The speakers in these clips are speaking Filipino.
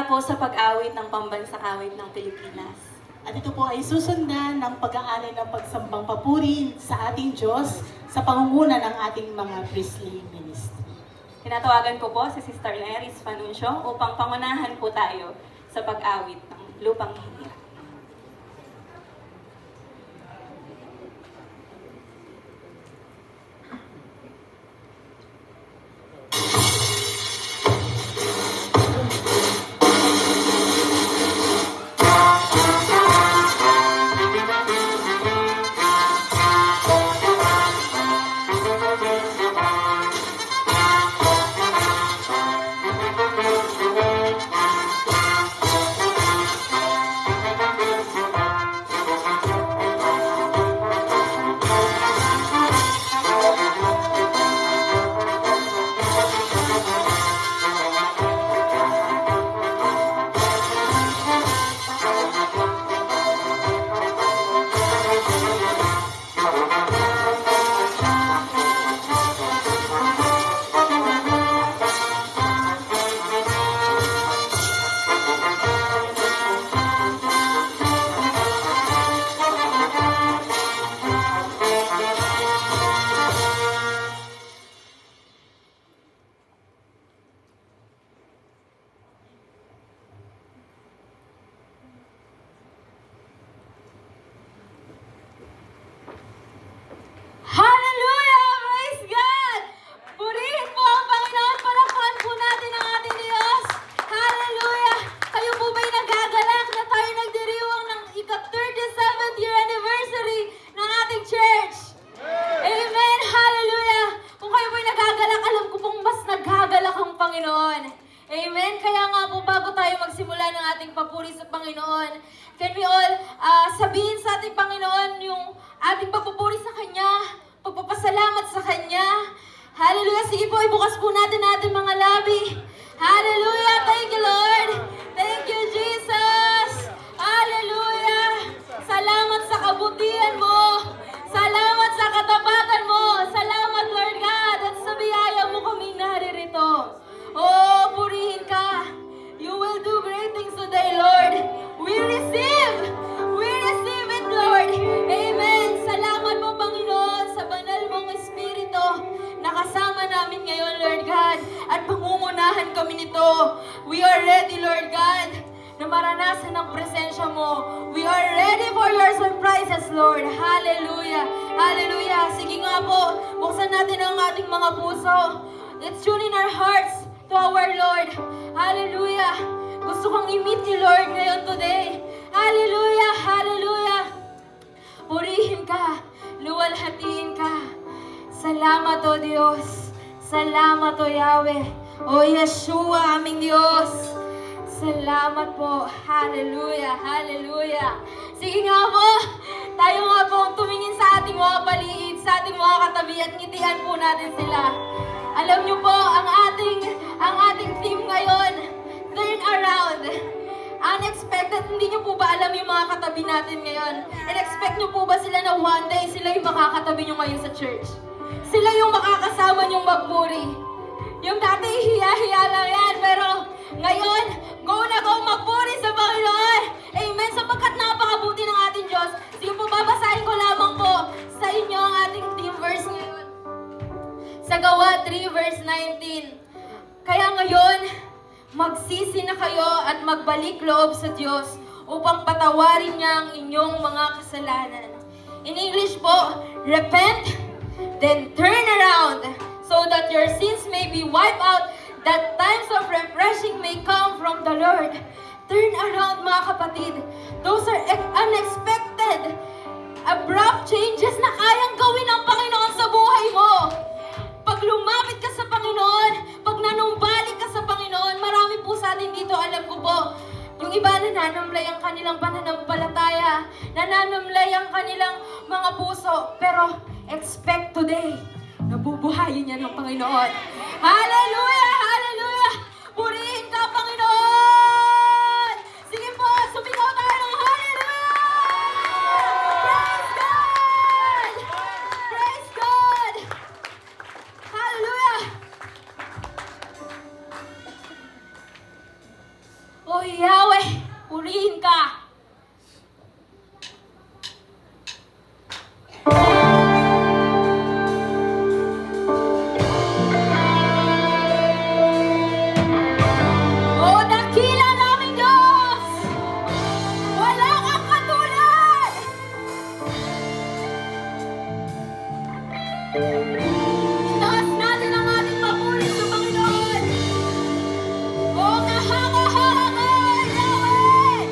po sa pag-awit ng pambansang awit ng Pilipinas. At ito po ay susundan ng pag-aalay ng pagsambang papuri sa ating Diyos sa pangunguna ng ating mga priestly ministry. Tinatawagan ko po si Sister Neris Fanuncio upang pangunahan po tayo sa pag-awit ng lupang hinirang. Hallelujah! Praise God! Purihin po ang Panginoon. Palakpakan po natin ang ating Diyos. Hallelujah! Kayo po ba'y nagagalak na tayo nagdiriwang ng ika-37th year anniversary ng ating church? Amen! Hallelujah! Kung kayo ba'y nagagalak, alam ko pong mas nagagalak ang Panginoon. Amen? Kaya nga po, bago tayo magsimula ng ating papuri sa Panginoon, can we all sabihin sa ating Panginoon yung ating papupuri sa Kanya, pagpapasalamat sa Kanya. Hallelujah! Sige po, ibukas po natin ating mga labi. Hallelujah! Thank you, Lord! Thank you, Jesus! Hallelujah! Salamat sa kabutihan mo! Salamat sa katapatan mo! Salamat, Lord God! At sa biyaya mo kami naririto. Oh, purihin ka! You will do great things today, Lord! We receive it, Lord! Amen! Salamat po, Panginoon, sa banal mong Espiritu na kasama namin ngayon, Lord God, at pangungunahan kami nito. We are ready, Lord God, na maranasan ang presensya mo. We are ready for your surprises, Lord. Hallelujah! Hallelujah! Sige nga po, buksan natin ang ating mga puso. Let's tune in our hearts to our Lord. Hallelujah! Gusto kong i-meet ni Lord ngayon today. Hallelujah! Hallelujah! Purihin ka, luwalhatiin ka. Salamat, O Diyos. Salamat, O Yahweh. O Yeshua, aming Diyos. Salamat po. Hallelujah, hallelujah. Sige nga po, tayo nga po tumingin sa ating mga paligid, sa ating mga katabi at ngitian po natin sila. Alam niyo po, ang ating theme ngayon, turn around. Unexpected, hindi niyo po ba alam yung mga katabi natin ngayon? And-expect niyo po ba sila na one day sila yung makakatabi niyo ngayon sa church? Sila yung makakasama niyong magpuri. Yung dati hiya-hiya lang yan, pero ngayon, go na go magpuri sa Panginoon. Amen, sapagkat napakabuti ng ating Diyos. Sige po, babasahin ko lamang po sa inyo ang ating theme verse ngayon. Sa Gawa 3 verse 19. Kaya ngayon, magsisi na kayo at magbalik loob sa Diyos upang patawarin niya ang inyong mga kasalanan. In English po, repent, then turn around, so that your sins may be wiped out, that times of refreshing may come from the Lord. Turn around, mga kapatid. Those are unexpected, abrupt changes na kayang gawin ng Panginoon sa buhay mo. Pag lumapit ka sa Panginoon, pag nanumbalik ka sa Panginoon, marami po sa atin dito, alam ko po, yung iba nananamlay ang kanilang pananampalataya, nananamlay ang kanilang mga puso, pero expect today, nabubuhayin niya ng Panginoon. Hallelujah! Hallelujah! Purihin ka, Panginoon! Sige po, sumigaw tayo ng hallelujah! Praise God! Praise God! Hallelujah! O O Yahweh, purihin ka. O dakila naming Diyos, wala kang katulad. Itaas natin ang ating papuri sa Panginoon. O kahanga-hanga ka, Yahweh!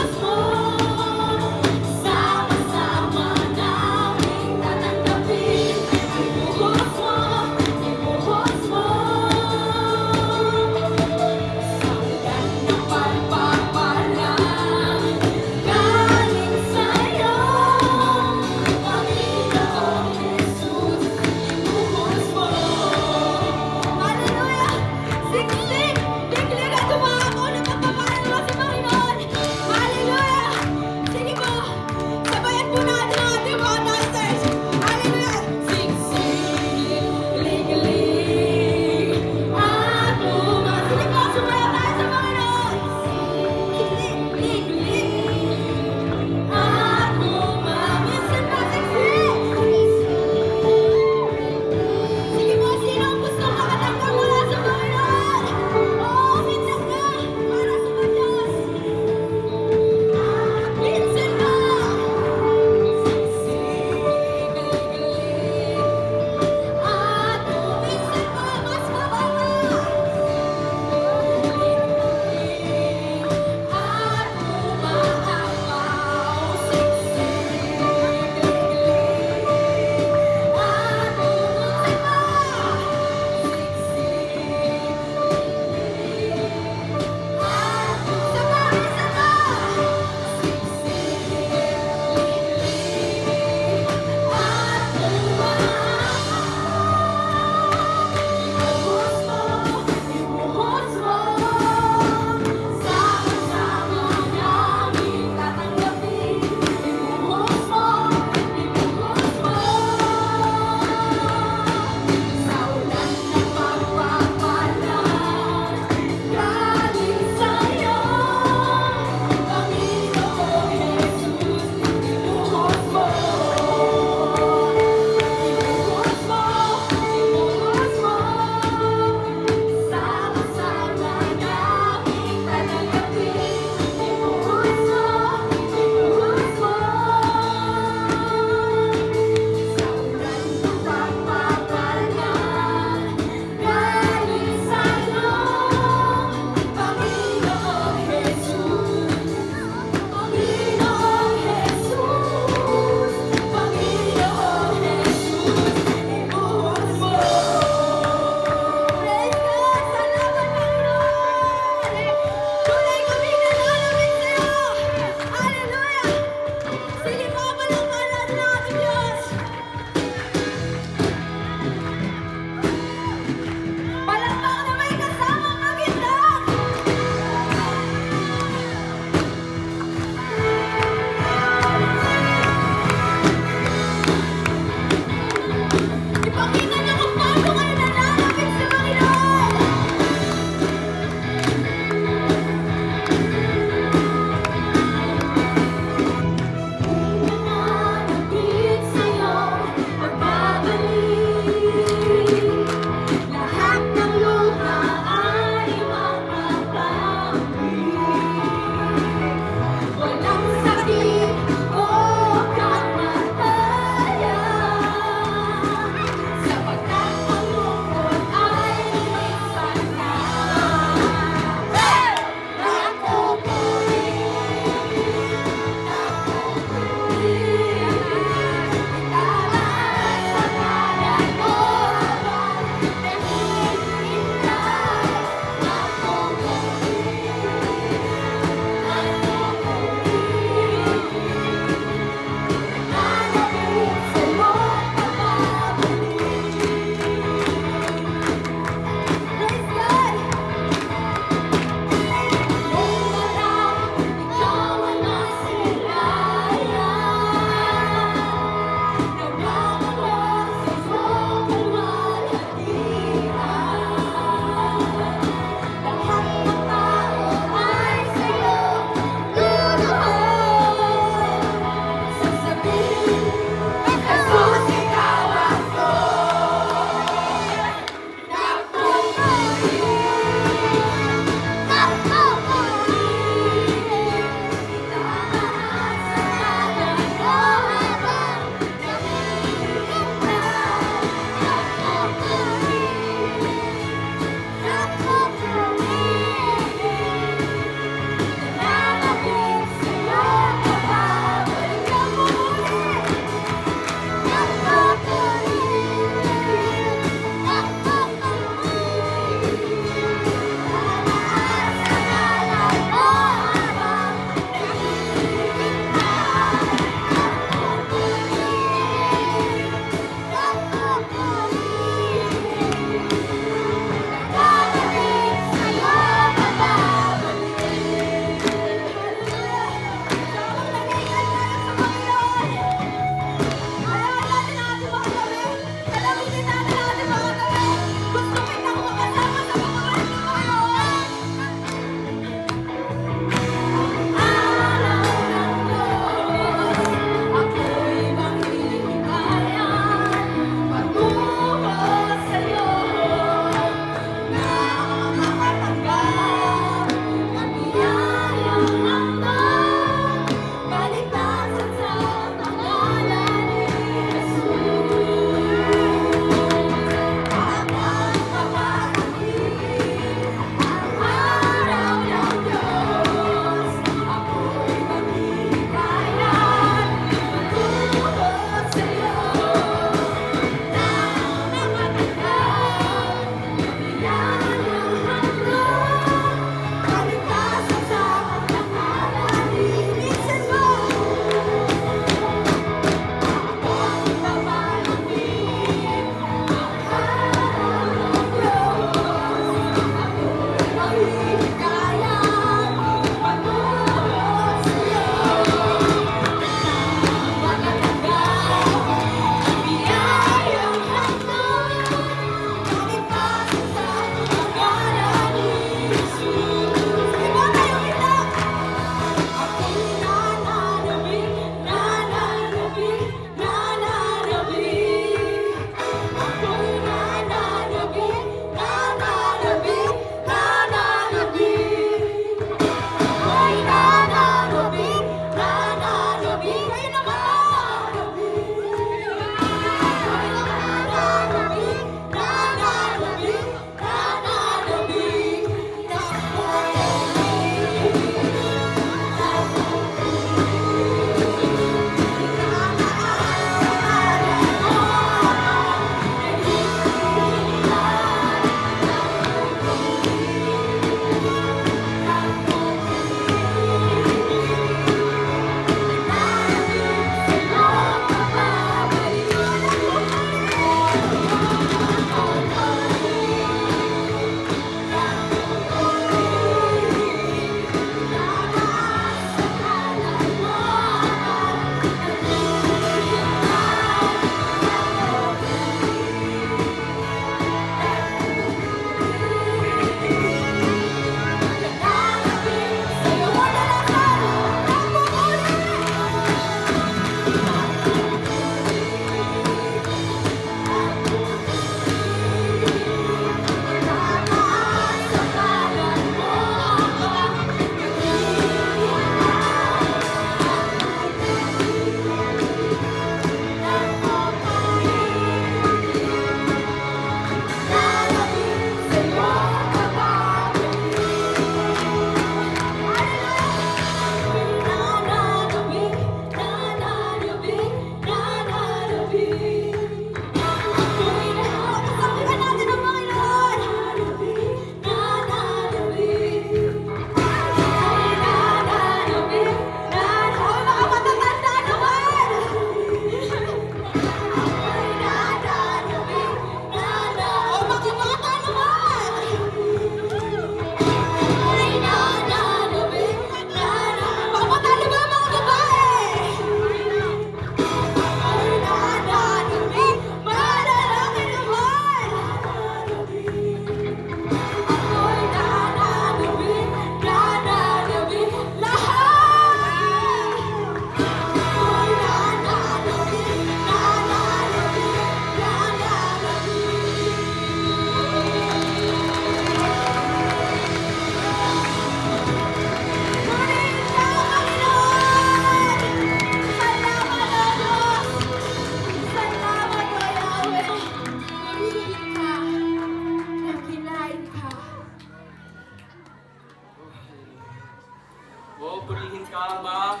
O, purihin ka, Ama.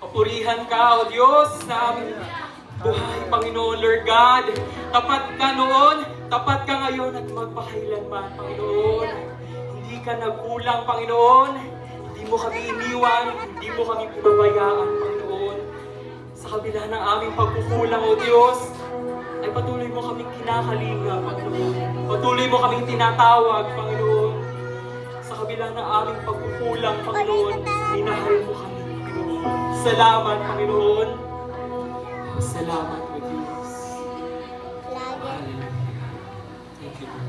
Papurihan ka, O Diyos, sa aming buhay, Panginoon, Lord God. Tapat ka noon, tapat ka ngayon at magpakailanman, Panginoon. Hindi ka nagkulang, Panginoon. Hindi mo kami iniwan, hindi mo kami pinabayaan, Panginoon. Sa kabila ng aming pagkukulang, O Diyos, ay patuloy mo kaming kinakalinga, Panginoon. Patuloy mo kaming tinatawag, Panginoon. Sa kabila ng aming pagkukulang, Panginoon, minahal mo kami, Panginoon. Salamat, Panginoon. Salamat, O Diyos. Hallelujah. Thank you, Lord.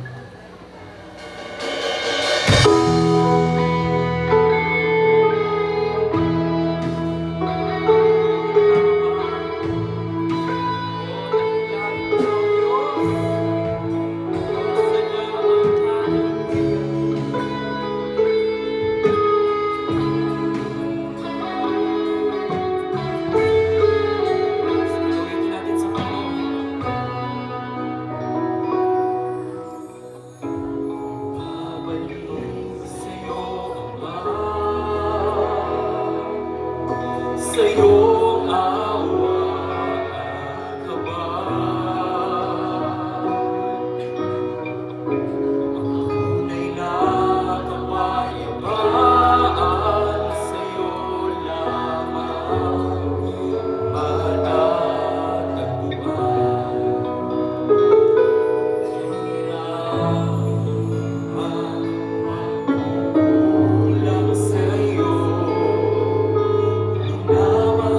Sa iyong awa at habag, ako'y nakapayapaan sa iyo lamang matatagpuan. Kailanman magkukulang sa iyo, minamahal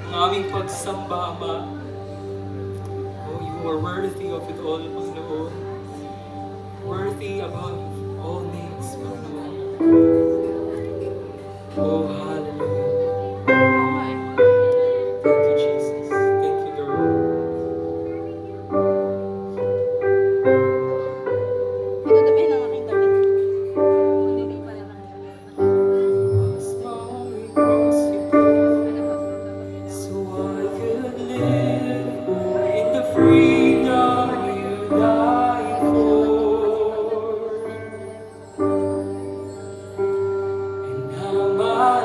ang aming pagsamba, Ama. Oh, you are worthy of it all, Panginoon. Worthy above all names, Panginoon. Oh, hallelujah. Thank you, Jesus. Thank you, Lord. Itutabihin ang aking damit. So I could live in the freedom you died for. And now my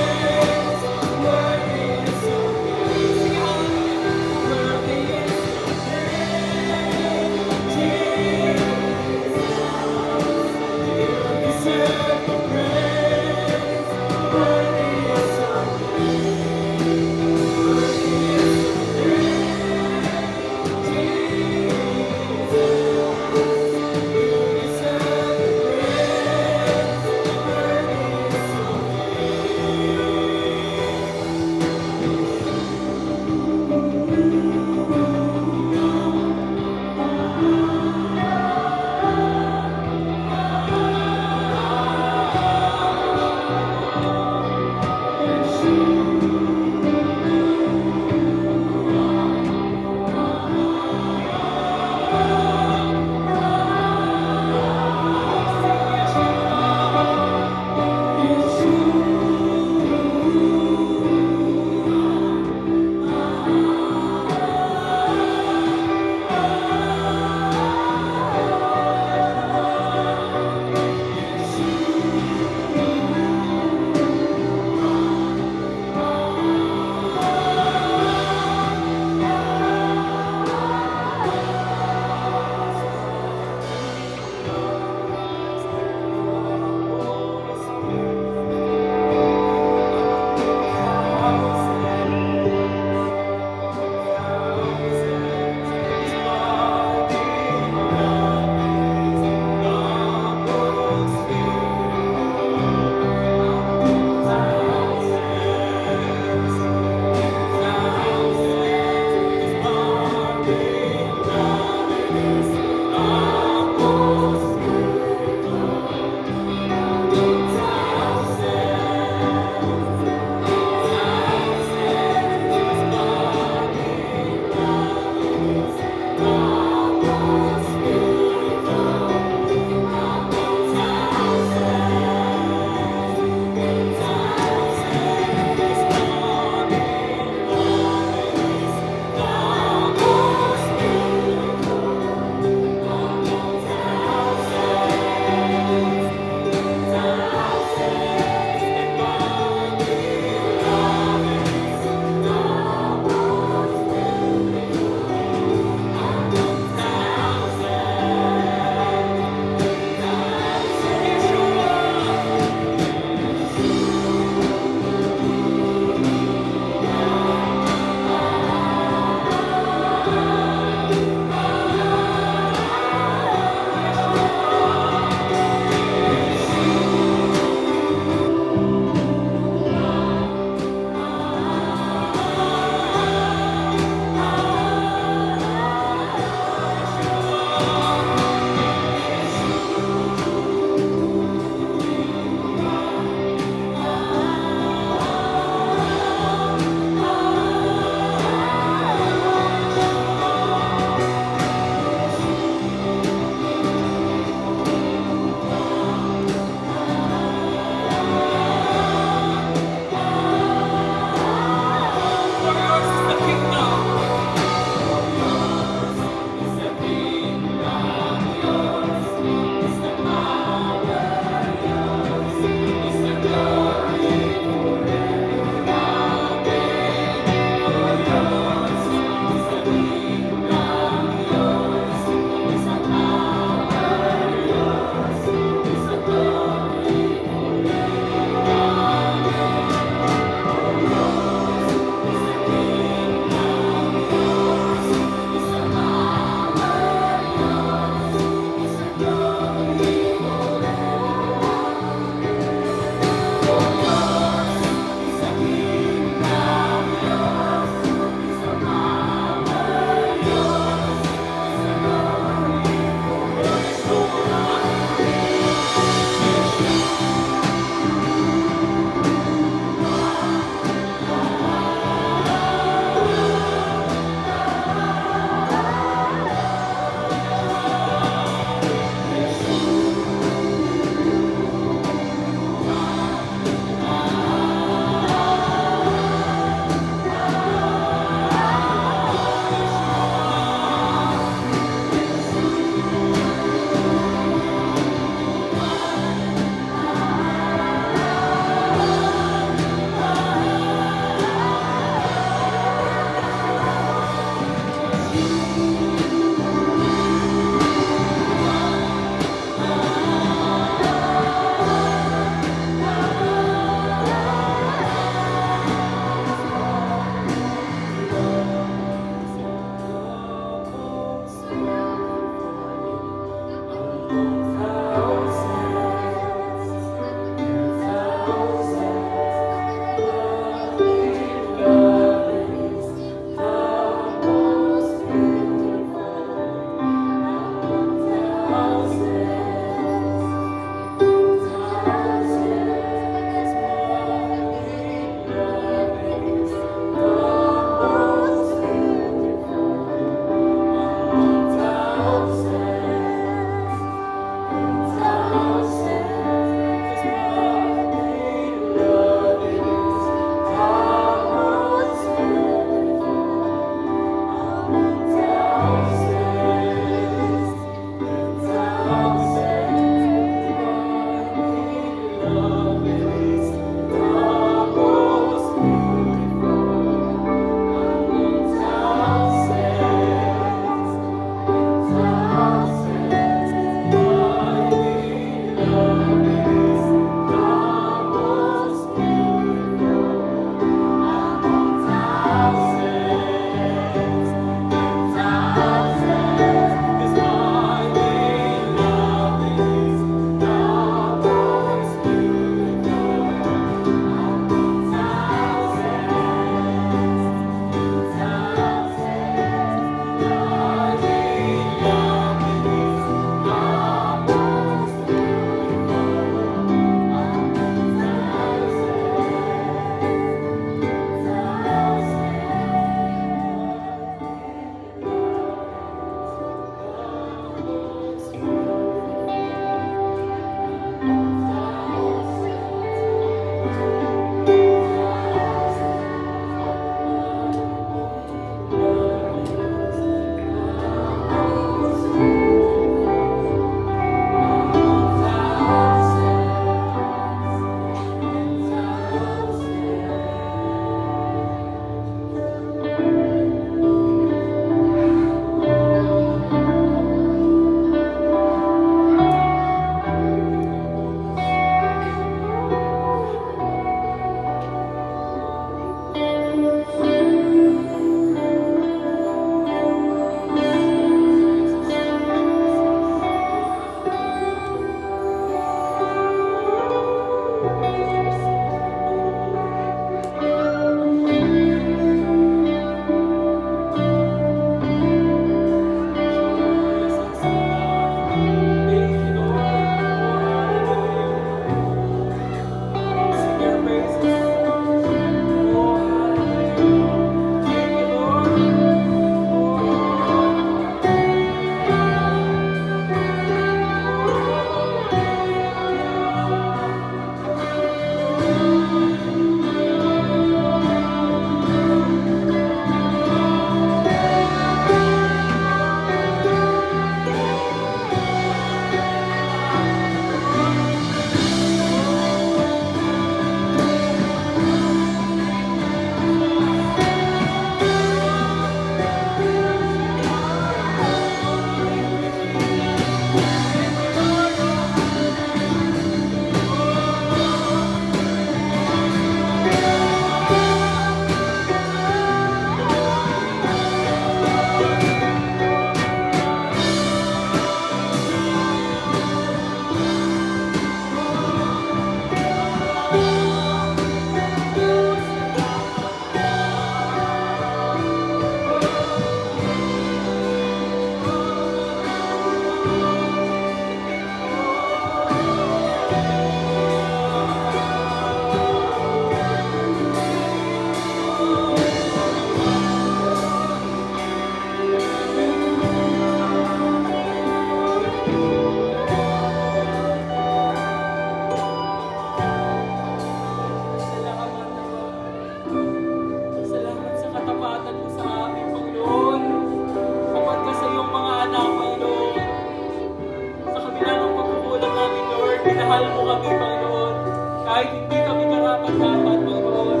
Kahit hindi kami karapat-dapat, Panginoon.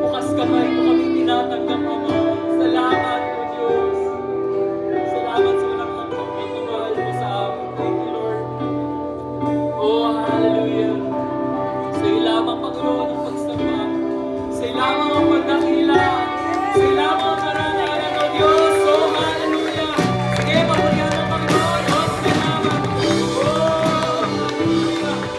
Bukas kamay mo kami tinatanggap, Ama. Salamat, O Diyos. Salamat sa walang hanggang pagmamahal mo sa amin. Thank you, Lord. Oh, hallelujah. Sa'yo lamang, Panginoon, ang pagsamba. Sa'yo lamang ang pagdakila. Sa'yo lamang ang karangalan, O Diyos. Oh, hallelujah. Sige, papurihan ang Panginoon. Oh, salamat. Oh, hallelujah.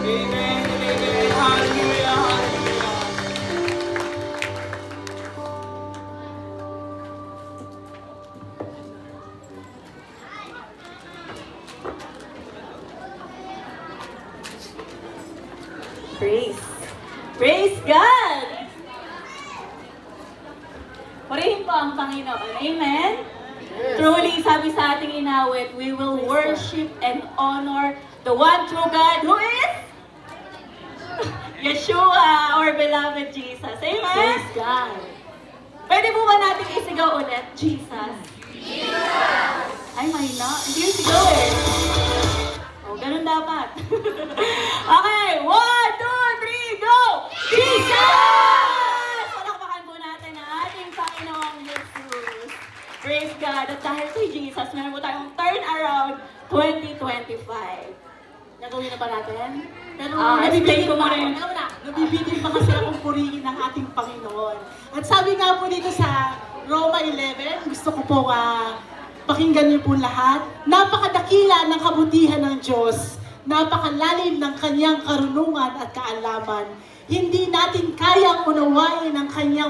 Amen and amen. Hallelujah. Hallelujah. Praise God! Purihin po ang Panginoon. Amen? Truly, sabi sa ating inawit, we will worship and honor the one true God who is Yeshua, our beloved Jesus. Amen? Praise God. Pwede po ba natin isigaw ulit? Jesus. Ay, mahina. Hindi yung sigaw eh. Oh, ganun dapat. Okay, 1, 2, 3, go! Jesus! Palakpakan po natin ang ating Panginoong Jesus. Praise God. At dahil kay Jesus, meron po tayong turn around 2025. Nagawin na ba natin? Pero explain ko muna yun. Nabibitin pa kasi akong purihin ng ating Panginoon. At sabi nga po dito sa Roma 11, gusto ko po pakinggan niyo po lahat. Napakadakila ng kabutihan ng Diyos. Napakalalim ng kanyang karunungan at kaalaman. Hindi natin kayang unawain ang kanyang